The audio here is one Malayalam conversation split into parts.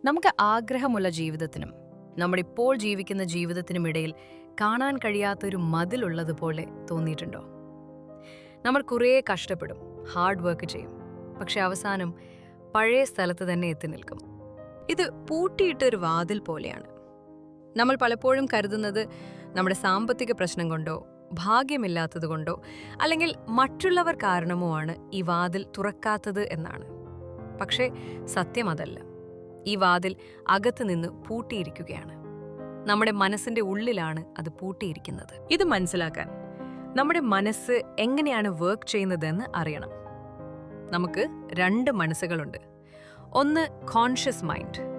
നമുക്ക് ആഗ്രഹമുള്ള ജീവിതത്തിനും നമ്മളിപ്പോൾ ജീവിക്കുന്ന ജീവിതത്തിനുമിടയിൽ കാണാൻ കഴിയാത്തൊരു മതിലുള്ളതുപോലെ തോന്നിയിട്ടുണ്ടോ? നമ്മൾ കുറേ കഷ്ടപ്പെടും, ഹാർഡ് വർക്ക് ചെയ്യും, പക്ഷെ അവസാനം പഴയ സ്ഥലത്ത് തന്നെ എത്തി നിൽക്കും. ഇത് പൂട്ടിയിട്ടൊരു വാതിൽ പോലെയാണ്. നമ്മൾ പലപ്പോഴും കരുതുന്നത് നമ്മുടെ സാമ്പത്തിക പ്രശ്നം കൊണ്ടോ ഭാഗ്യമില്ലാത്തതുകൊണ്ടോ അല്ലെങ്കിൽ മറ്റുള്ളവർ കാരണമോ ആണ് ഈ വാതിൽ തുറക്കാത്തത് എന്നാണ്. പക്ഷേ സത്യം അതല്ല. ഈ വാതിൽ അകത്തുനിന്ന് പൂട്ടിയിരിക്കുകയാണ്. നമ്മുടെ മനസ്സിന്റെ ഉള്ളിലാണ് അത് പൂട്ടിയിരിക്കുന്നത്. ഇത് മനസ്സിലാക്കാൻ നമ്മുടെ മനസ്സ് എങ്ങനെയാണ് വർക്ക് ചെയ്യുന്നതെന്ന് അറിയണം. നമുക്ക് രണ്ട് മനസ്സുകളുണ്ട്. ഒന്ന് കോൺഷ്യസ് മൈൻഡ്.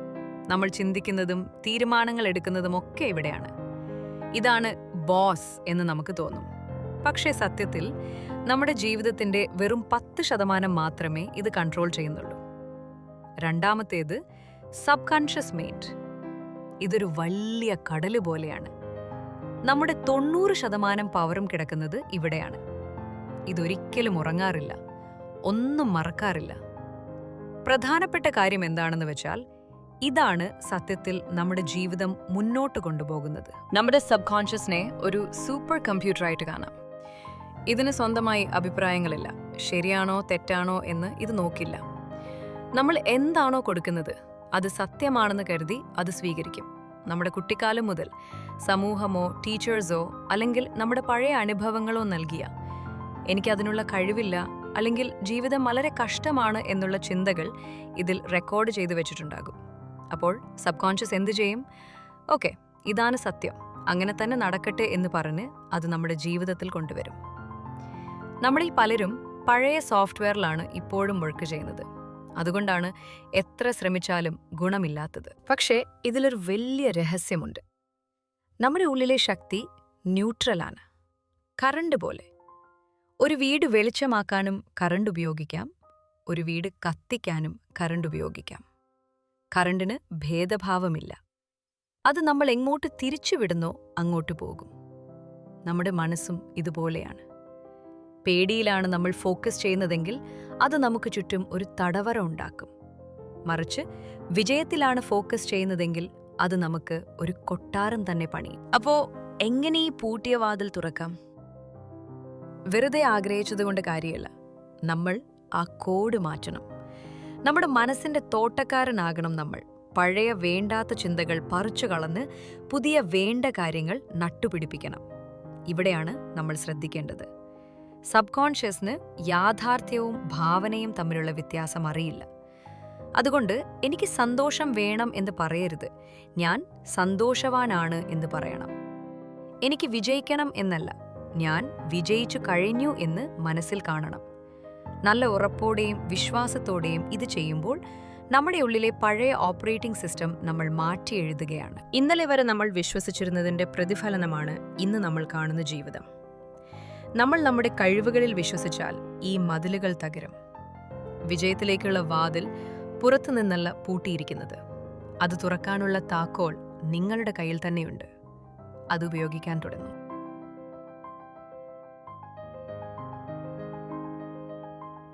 നമ്മൾ ചിന്തിക്കുന്നതും തീരുമാനങ്ങൾ എടുക്കുന്നതും ഒക്കെ ഇവിടെയാണ്. ഇതാണ് ബോസ് എന്ന് നമുക്ക് തോന്നും. പക്ഷേ സത്യത്തിൽ നമ്മുടെ ജീവിതത്തിന്റെ വെറും 10% മാത്രമേ ഇത് കൺട്രോൾ ചെയ്യുന്നുള്ളൂ. രണ്ടാമത്തേത് സബ് കോൺഷ്യസ് മൈൻഡ്. ഇതൊരു വലിയ കടല് പോലെയാണ്. നമ്മുടെ 90% പവറും കിടക്കുന്നത് ഇവിടെയാണ്. ഇതൊരിക്കലും ഉറങ്ങാറില്ല, ഒന്നും മറക്കാറില്ല. പ്രധാനപ്പെട്ട കാര്യം എന്താണെന്ന് വെച്ചാൽ ഇതാണ് സത്യത്തിൽ നമ്മുടെ ജീവിതം മുന്നോട്ട് കൊണ്ടുപോകുന്നത്. നമ്മുടെ സബ് കോൺഷ്യസിനെ ഒരു സൂപ്പർ കമ്പ്യൂട്ടറായിട്ട് കാണാം. ഇതിന് സ്വന്തമായി അഭിപ്രായങ്ങളില്ല. ശരിയാണോ തെറ്റാണോ എന്ന് ഇത് നോക്കില്ല. നമ്മൾ എന്താണോ കൊടുക്കുന്നത് അത് സത്യമാണെന്ന് കരുതി അത് സ്വീകരിക്കും. നമ്മുടെ കുട്ടിക്കാലം മുതൽ സമൂഹമോ ടീച്ചേഴ്സോ അല്ലെങ്കിൽ നമ്മുടെ പഴയ അനുഭവങ്ങളോ നൽകിയ എനിക്കതിനുള്ള കഴിവില്ല അല്ലെങ്കിൽ ജീവിതം വളരെ കഷ്ടമാണ് എന്നുള്ള ചിന്തകൾ ഇതിൽ റെക്കോർഡ് ചെയ്തു വെച്ചിട്ടുണ്ടാകും. അപ്പോൾ സബ് കോൺഷ്യസ് എന്ത് ചെയ്യും? ഓക്കെ, ഇതാണ് സത്യം, അങ്ങനെ തന്നെ നടക്കട്ടെ എന്ന് പറഞ്ഞ് അത് നമ്മുടെ ജീവിതത്തിൽ കൊണ്ടുവരും. നമ്മളിൽ പലരും പഴയ സോഫ്റ്റ്വെയറിലാണ് ഇപ്പോഴും വർക്ക് ചെയ്യുന്നത്. അതുകൊണ്ടാണ് എത്ര ശ്രമിച്ചാലും ഗുണമില്ലാത്തത്. പക്ഷേ ഇതിലൊരു വലിയ രഹസ്യമുണ്ട്. നമ്മുടെ ഉള്ളിലെ ശക്തി ന്യൂട്രലാണ്, കറണ്ട് പോലെ. ഒരു വീട് വെളിച്ചമാക്കാനും കറണ്ട് ഉപയോഗിക്കാം, ഒരു വീട് കത്തിക്കാനും കറണ്ട് ഉപയോഗിക്കാം. കറണ്ടിന് ഭേദഭാവമില്ല. അത് നമ്മൾ എങ്ങോട്ട് തിരിച്ചുവിടുന്നോ അങ്ങോട്ട് പോകും. നമ്മുടെ മനസ്സും ഇതുപോലെയാണ്. പേടിയിലാണ് നമ്മൾ ഫോക്കസ് ചെയ്യുന്നതെങ്കിൽ അത് നമുക്ക് ചുറ്റും ഒരു തടവറ ഉണ്ടാക്കും. മറിച്ച് വിജയത്തിലാണ് ഫോക്കസ് ചെയ്യുന്നതെങ്കിൽ അത് നമുക്ക് ഒരു കൊട്ടാരം തന്നെ പണിയും. അപ്പോ എങ്ങനെ ഈ പൂട്ടിയ വാതിൽ തുറക്കാം? വെറുതെ ആഗ്രഹിച്ചതുകൊണ്ട് കാര്യമില്ല. നമ്മൾ ആ കോഡ് മാറ്റണം. നമ്മുടെ മനസ്സിന്റെ തോട്ടക്കാരനാകണം നമ്മൾ. പഴയ വേണ്ടാത്ത ചിന്തകൾ പറിച്ചു കളഞ്ഞ് പുതിയ വേണ്ട കാര്യങ്ങൾ നട്ടുപിടിപ്പിക്കണം. ഇവിടെയാണ് നമ്മൾ ശ്രദ്ധിക്കേണ്ടത്. സബ് കോൺഷ്യസിന് യാഥാർത്ഥ്യവും ഭാവനയും തമ്മിലുള്ള വ്യത്യാസം അറിയില്ല. അതുകൊണ്ട് എനിക്ക് സന്തോഷം വേണം എന്ന് പറയരുത്, ഞാൻ സന്തോഷവാനാണ് എന്ന് പറയണം. എനിക്ക് വിജയിക്കണം എന്നല്ല, ഞാൻ വിജയിച്ചു കഴിഞ്ഞു എന്ന് മനസ്സിൽ കാണണം. നല്ല ഉറപ്പോടെയും വിശ്വാസത്തോടെയും ഇത് ചെയ്യുമ്പോൾ നമ്മുടെ ഉള്ളിലെ പഴയ ഓപ്പറേറ്റിംഗ് സിസ്റ്റം നമ്മൾ മാറ്റി എഴുതുകയാണ്. ഇന്നലെ വരെ നമ്മൾ വിശ്വസിച്ചിരുന്നതിന്റെ പ്രതിഫലനമാണ് ഇന്ന് നമ്മൾ കാണുന്ന ജീവിതം. നമ്മൾ നമ്മുടെ കഴിവുകളിൽ വിശ്വസിച്ചാൽ ഈ മതിലുകൾ തകരും. വിജയത്തിലേക്കുള്ള വാതിൽ പുറത്തുനിന്നല്ല പൂട്ടിയിരിക്കുന്നത്. അത് തുറക്കാനുള്ള താക്കോൽ നിങ്ങളുടെ കയ്യിൽ തന്നെയുണ്ട്. അത് ഉപയോഗിക്കാൻ തുടങ്ങും.